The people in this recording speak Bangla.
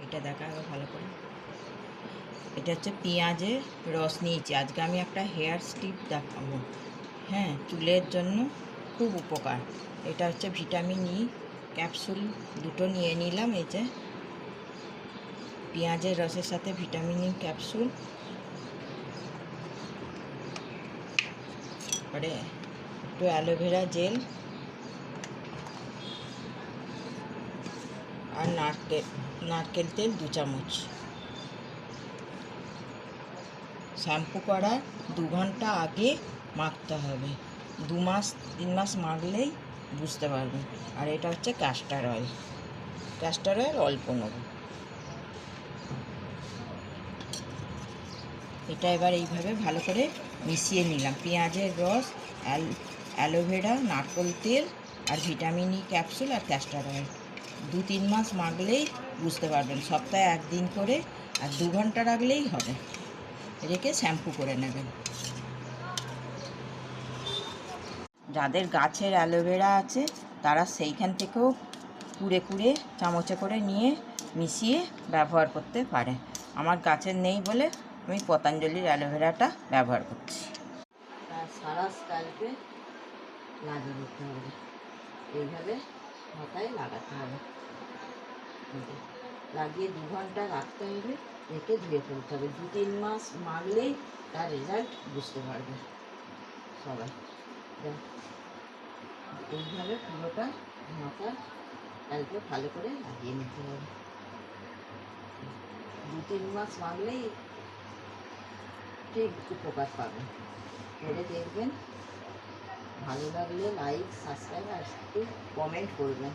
এটা দেখা হবে ভালো করে। এটা হচ্ছে পেঁয়াজের রস নিয়েছি। আজকে আমি একটা হেয়ার স্ট্রিপ দেখাবো। হ্যাঁ, চুলের জন্য খুব উপকার। এটা হচ্ছে ভিটামিন ই ক্যাপসুল, দুটো নিয়ে নিলাম। এই যে পেঁয়াজের রসের সাথে ভিটামিন ই ক্যাপসুল, পরে একটু অ্যালোভেরা জেল আর নারকেল তেল 2 চামচ। শ্যাম্পু করার 2 ঘন্টা আগে মাখতে হবে। 2 মাস 3 মাস মাখলেই বুঝতে পারবেন। আর এটা হচ্ছে ক্যাস্টর অয়েল। ক্যাস্টর অয়েল অল্প নেব। এটা এবার এইভাবে ভালো করে মিশিয়ে নিলাম। পেঁয়াজের রস, অ্যালোভেরা, নারকেল তেল আর ভিটামিন ই ক্যাপসুল আর ক্যাস্টর অয়েল 2-3 মাস মাখলেই বুঝতে পারবেন। সপ্তাহে 1 দিন করে আর 2 ঘন্টা রাখলেই হবে। রেখে শ্যাম্পু করে নেবেন। যাদের গাছের অ্যালোভেরা আছে তারা সেইখান থেকেও কুড়ে কুড়ে চামচে করে নিয়ে মিশিয়ে ব্যবহার করতে পারে। আমার গাছের নেই বলে আমি পতঞ্জলির অ্যালোভেরাটা ব্যবহার করছি। সারা স্ক্যাল্পে লাগিয়ে দিতে হবে। এইভাবে মাথায় লাগাতে হবে। লাগিয়ে 2 ঘন্টা রাখতে হবে, রেখে ধুয়ে ফেলতে হবে। 2-3 মাস মাখলেই তার রেজাল্ট বুঝতে পারবে সবাই। এইভাবে পুরোটা মাথা স্ক্যাল্পে ভালো করে লাগিয়ে নিতে হবে। 2-3 মাস মাখলেই ঠিক উপকার পাবেন। করে দেখবেন। ভালো লাগলে লাইক, সাবস্ক্রাইব আর একটু কমেন্ট করবেন।